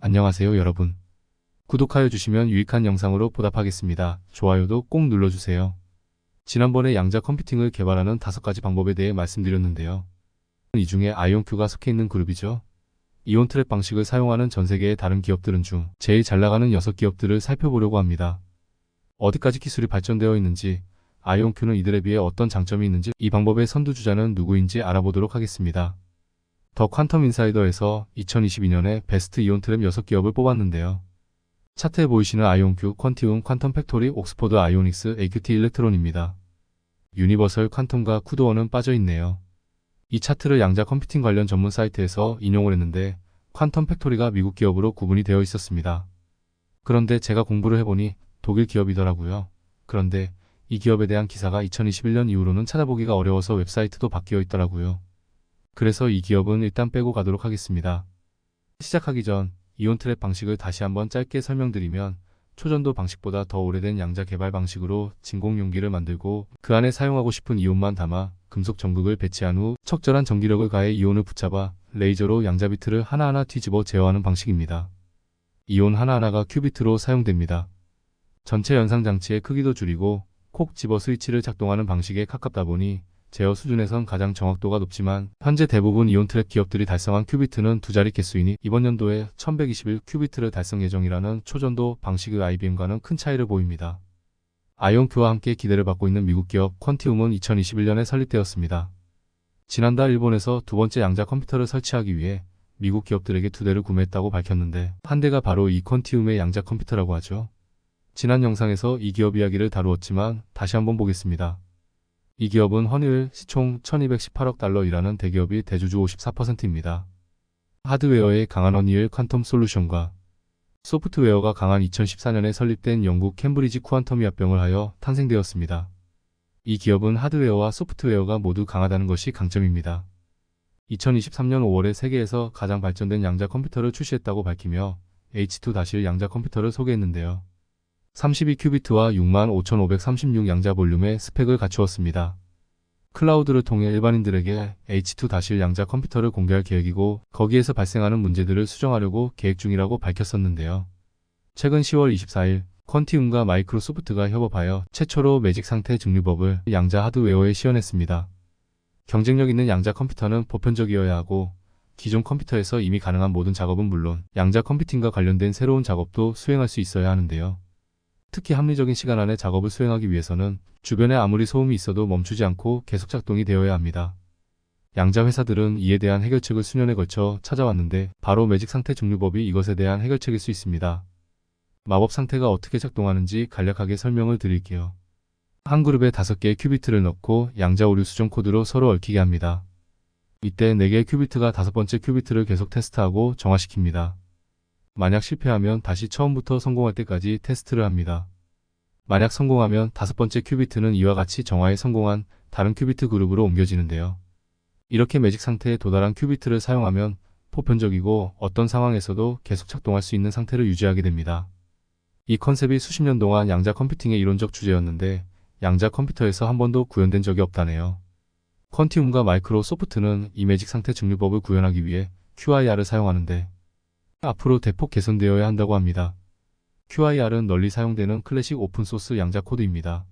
안녕하세요 여러분. 구독하여 주시면 유익한 영상으로 보답하겠습니다. 좋아요도 꼭 눌러주세요. 지난번에 양자 컴퓨팅을 개발하는 5가지 방법에 대해 말씀드렸는데요. 이 중에 아이온큐가 속해 있는 그룹이죠. 이온 트랩 방식을 사용하는 전 세계의 다른 기업들은 중 제일 잘 나가는 6기업들을 살펴보려고 합니다. 어디까지 기술이 발전되어 있는지, 아이온큐는 이들에 비해 어떤 장점이 있는지, 이 방법의 선두주자는 누구인지 알아보도록 하겠습니다. 더 퀀텀 인사이더에서 2022년에 베스트 이온 트랩 6기업을 뽑았는데요. 차트에 보이시는 아이온큐, 퀀티움, 퀀텀 팩토리, 옥스포드 아이오닉스, AQT 일렉트론입니다. 유니버설 퀀텀과 쿠도어는 빠져있네요. 이 차트를 양자 컴퓨팅 관련 전문 사이트에서 인용을 했는데 퀀텀 팩토리가 미국 기업으로 구분이 되어 있었습니다. 그런데 제가 공부를 해보니 독일 기업이더라고요. 그런데 이 기업에 대한 기사가 2021년 이후로는 찾아보기가 어려워서 웹사이트도 바뀌어 있더라고요. 그래서 이 기업은 일단 빼고 가도록 하겠습니다. 시작하기 전 이온 트랩 방식을 다시 한번 짧게 설명드리면, 초전도 방식보다 더 오래된 양자 개발 방식으로 진공 용기를 만들고 그 안에 사용하고 싶은 이온만 담아 금속 전극을 배치한 후 적절한 전기력을 가해 이온을 붙잡아 레이저로 양자 비트를 하나하나 뒤집어 제어하는 방식입니다. 이온 하나하나가 큐비트로 사용됩니다. 전체 연상 장치의 크기도 줄이고 콕 집어 스위치를 작동하는 방식에 가깝다 보니 제어 수준에선 가장 정확도가 높지만, 현재 대부분 이온 트랩 기업들이 달성한 큐비트는 두 자리 개수이니 이번 연도에 1121 큐비트를 달성 예정이라는 초전도 방식의 IBM과는 큰 차이를 보입니다. 아이온큐와 함께 기대를 받고 있는 미국 기업 퀀티움은 2021년에 설립되었습니다. 지난달 일본에서 두 번째 양자 컴퓨터를 설치하기 위해 미국 기업들에게 2대를 구매했다고 밝혔는데, 한 대가 바로 이 퀀티움의 양자 컴퓨터라고 하죠. 지난 영상에서 이 기업 이야기를 다루었지만 다시 한번 보겠습니다. 이 기업은 헌일 시총 1218억 달러이라는 대기업이 대주주 54%입니다. 하드웨어의 강한 헌일 퀀텀 솔루션과 소프트웨어가 강한 2014년에 설립된 영국 캠브리지 쿠안텀이 합병을 하여 탄생되었습니다. 이 기업은 하드웨어와 소프트웨어가 모두 강하다는 것이 강점입니다. 2023년 5월에 세계에서 가장 발전된 양자 컴퓨터를 출시했다고 밝히며 H2-1 양자 컴퓨터를 소개했는데요. 32큐비트와 65,536 양자 볼륨의 스펙을 갖추었습니다. 클라우드를 통해 일반인들에게 H2-1 양자 컴퓨터를 공개할 계획이고, 거기에서 발생하는 문제들을 수정하려고 계획 중이라고 밝혔었는데요. 최근 10월 24일 퀀티움과 마이크로소프트가 협업하여 최초로 매직 상태 증류법을 양자 하드웨어에 시연했습니다. 경쟁력 있는 양자 컴퓨터는 보편적이어야 하고, 기존 컴퓨터에서 이미 가능한 모든 작업은 물론 양자 컴퓨팅과 관련된 새로운 작업도 수행할 수 있어야 하는데요. 특히 합리적인 시간 안에 작업을 수행하기 위해서는 주변에 아무리 소음이 있어도 멈추지 않고 계속 작동이 되어야 합니다. 양자 회사들은 이에 대한 해결책을 수년에 걸쳐 찾아왔는데, 바로 매직 상태 증류법이 이것에 대한 해결책일 수 있습니다. 마법 상태가 어떻게 작동하는지 간략하게 설명을 드릴게요. 한 그룹에 5개의 큐비트를 넣고 양자 오류 수정 코드로 서로 얽히게 합니다. 이때 4개의 큐비트가 5번째 큐비트를 계속 테스트하고 정화시킵니다. 만약 실패하면 다시 처음부터 성공할 때까지 테스트를 합니다. 만약 성공하면 5번째 큐비트는 이와 같이 정화에 성공한 다른 큐비트 그룹으로 옮겨지는데요. 이렇게 매직 상태에 도달한 큐비트를 사용하면 보편적이고 어떤 상황에서도 계속 작동할 수 있는 상태를 유지하게 됩니다. 이 컨셉이 수십 년 동안 양자 컴퓨팅의 이론적 주제였는데, 양자 컴퓨터에서 한 번도 구현된 적이 없다네요. 퀀티움과 마이크로소프트는 이 매직 상태 증류법을 구현하기 위해 QIR을 사용하는데, 앞으로 대폭 개선되어야 한다고 합니다. QIR은 널리 사용되는 클래식 오픈소스 양자 코드입니다.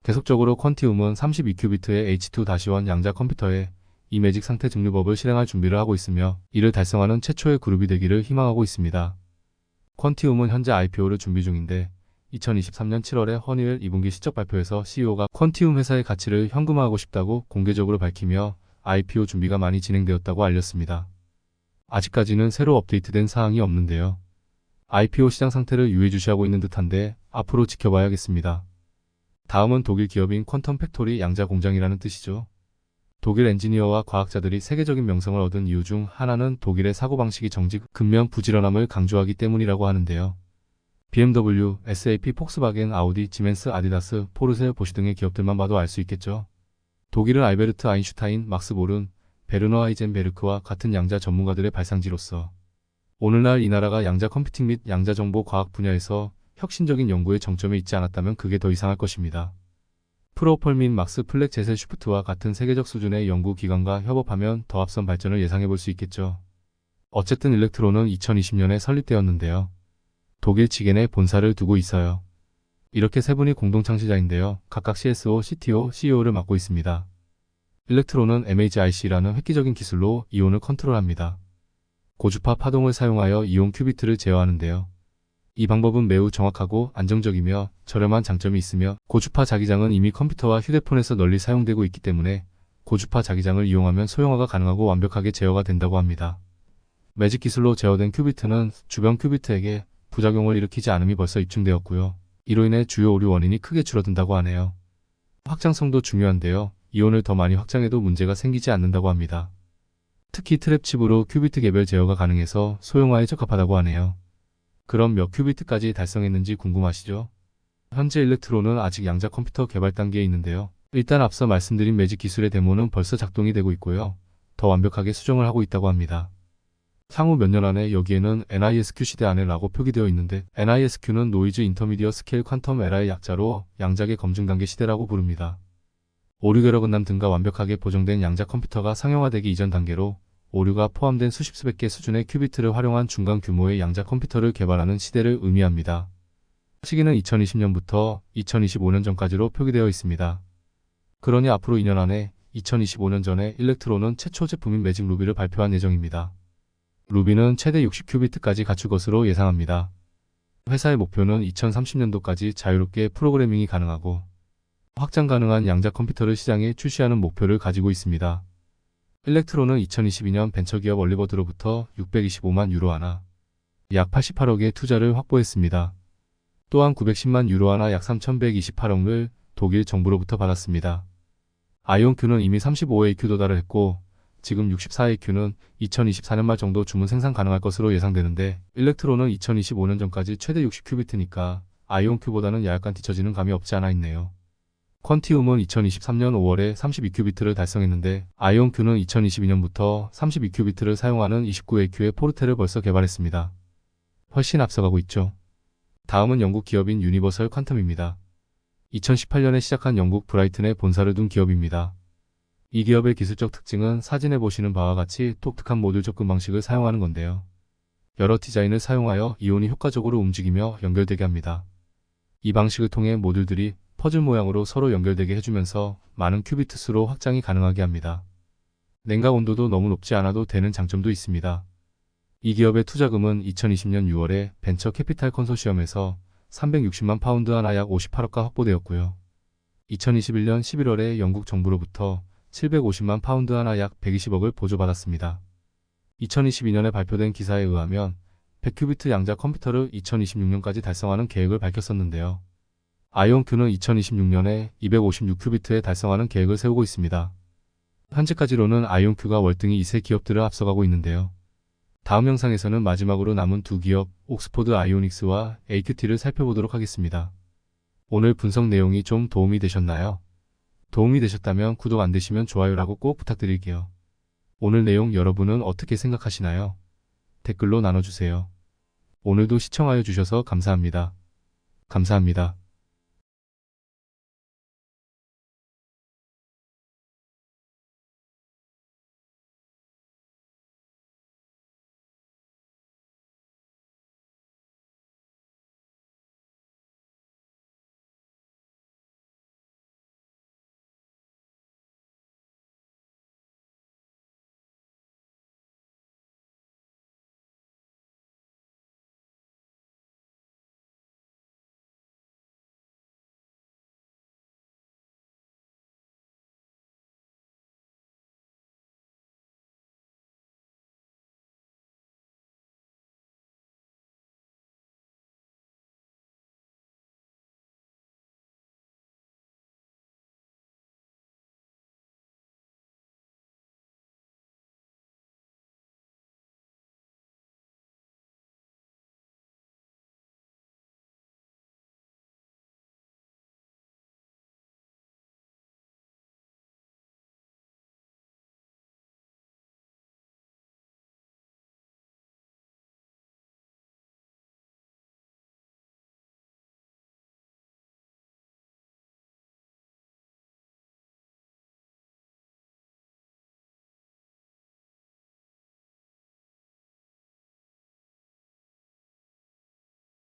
계속적으로 퀀티움은 32큐비트의 H2-1 양자 컴퓨터에 이 매직 상태 증류법을 실행할 준비를 하고 있으며, 이를 달성하는 최초의 그룹이 되기를 희망하고 있습니다. 퀀티움은 현재 IPO를 준비 중인데, 2023년 7월에 헌일 2분기 실적 발표에서 CEO가 퀀티움 회사의 가치를 현금화하고 싶다고 공개적으로 밝히며 IPO 준비가 많이 진행되었다고 알렸습니다. 아직까지는 새로 업데이트된 사항이 없는데요. IPO 시장 상태를 유의주시하고 있는 듯한데 앞으로 지켜봐야겠습니다. 다음은 독일 기업인 퀀텀 팩토리 양자 공장이라는 뜻이죠. 독일 엔지니어와 과학자들이 세계적인 명성을 얻은 이유 중 하나는 독일의 사고방식이 정직, 근면, 부지런함을 강조하기 때문이라고 하는데요. BMW, SAP, 폭스바겐, 아우디, 지멘스, 아디다스, 포르쉐, 보쉬 등의 기업들만 봐도 알 수 있겠죠. 독일은 알베르트 아인슈타인, 막스 보른, 베르너 하이젠베르크와 같은 양자 전문가들의 발상지로서 오늘날 이 나라가 양자 컴퓨팅 및 양자 정보 과학 분야에서 혁신적인 연구의 정점에 있지 않았다면 그게 더 이상할 것입니다. 프로펄 및 막스 플렉 제셀 슈프트와 같은 세계적 수준의 연구기관과 협업하면 더 앞선 발전을 예상해 볼 수 있겠죠. 어쨌든 일렉트론은 2020년에 설립되었는데요. 독일 지겐에 본사를 두고 있어요. 이렇게 세 분이 공동 창시자인데요. 각각 CSO, CTO, CEO를 맡고 있습니다. 일렉트론은 MHIC라는 획기적인 기술로 이온을 컨트롤합니다. 고주파 파동을 사용하여 이온 큐비트를 제어하는데요. 이 방법은 매우 정확하고 안정적이며 저렴한 장점이 있으며 고주파 자기장은 이미 컴퓨터와 휴대폰에서 널리 사용되고 있기 때문에 고주파 자기장을 이용하면 소형화가 가능하고 완벽하게 제어가 된다고 합니다. 매직 기술로 제어된 큐비트는 주변 큐비트에게 부작용을 일으키지 않음이 벌써 입증되었고요. 이로 인해 주요 오류 원인이 크게 줄어든다고 하네요. 확장성도 중요한데요. 이온을 더 많이 확장해도 문제가 생기지 않는다고 합니다. 특히 트랩칩으로 큐비트 개별 제어가 가능해서 소형화에 적합하다고 하네요. 그럼 몇 큐비트까지 달성했는지 궁금하시죠? 현재 일렉트론은 아직 양자 컴퓨터 개발 단계에 있는데요. 일단 앞서 말씀드린 매직 기술의 데모는 벌써 작동이 되고 있고요. 더 완벽하게 수정을 하고 있다고 합니다. 향후 몇 년 안에 여기에는 NISQ 시대 안에 라고 표기되어 있는데 NISQ는 노이즈 인터미디어 스케일 퀀텀 에라의 약자로 양자계 검증 단계 시대라고 부릅니다. 오류 결여 근남 등과 완벽하게 보정된 양자 컴퓨터가 상용화되기 이전 단계로 오류가 포함된 수십 수백 개 수준의 큐비트를 활용한 중간 규모의 양자 컴퓨터를 개발하는 시대를 의미합니다. 시기는 2020년부터 2025년 전까지로 표기되어 있습니다. 그러니 앞으로 2년 안에 2025년 전에 일렉트론은 최초 제품인 매직 루비를 발표할 예정입니다. 루비는 최대 60큐비트까지 갖출 것으로 예상합니다. 회사의 목표는 2030년도까지 자유롭게 프로그래밍이 가능하고 확장 가능한 양자 컴퓨터를 시장에 출시하는 목표를 가지고 있습니다. 일렉트론은 2022년 벤처기업 얼리버드로부터 625만 유로 하나, 약 88억의 투자를 확보했습니다. 또한 910만 유로 하나 약 3,128억을 독일 정부로부터 받았습니다. 아이온큐는 이미 35AQ 도달을 했고 지금 64AQ는 2024년 말 정도 주문 생산 가능할 것으로 예상되는데 일렉트론은 2025년 전까지 최대 60큐비트니까 아이온큐보다는 약간 뒤처지는 감이 없지 않아 있네요. 퀀티움은 2023년 5월에 32큐비트를 달성했는데 아이온큐는 2022년부터 32큐비트를 사용하는 29AQ의 포르테를 벌써 개발했습니다. 훨씬 앞서가고 있죠. 다음은 영국 기업인 유니버설 퀀텀입니다. 2018년에 시작한 영국 브라이튼에 본사를 둔 기업입니다. 이 기업의 기술적 특징은 사진에 보시는 바와 같이 독특한 모듈 접근 방식을 사용하는 건데요. 여러 디자인을 사용하여 이온이 효과적으로 움직이며 연결되게 합니다. 이 방식을 통해 모듈들이 퍼즐 모양으로 서로 연결되게 해주면서 많은 큐비트 수로 확장이 가능하게 합니다. 냉각 온도도 너무 높지 않아도 되는 장점도 있습니다. 이 기업의 투자금은 2020년 6월에 벤처 캐피탈 컨소시엄에서 360만 파운드 하나 약 58억가 확보되었고요. 2021년 11월에 영국 정부로부터 750만 파운드 하나 약 120억을 보조받았습니다. 2022년에 발표된 기사에 의하면 100큐비트 양자 컴퓨터를 2026년까지 달성하는 계획을 밝혔었는데요. 아이온큐는 2026년에 256큐비트에 달성하는 계획을 세우고 있습니다. 현재까지로는 아이온큐가 월등히 이 세 기업들을 앞서가고 있는데요. 다음 영상에서는 마지막으로 남은 두 기업 옥스포드 아이오닉스와 AQT를 살펴보도록 하겠습니다. 오늘 분석 내용이 좀 도움이 되셨나요? 도움이 되셨다면 구독 안 되시면 좋아요라고 꼭 부탁드릴게요. 오늘 내용 여러분은 어떻게 생각하시나요? 댓글로 나눠주세요. 오늘도 시청하여 주셔서 감사합니다. 감사합니다.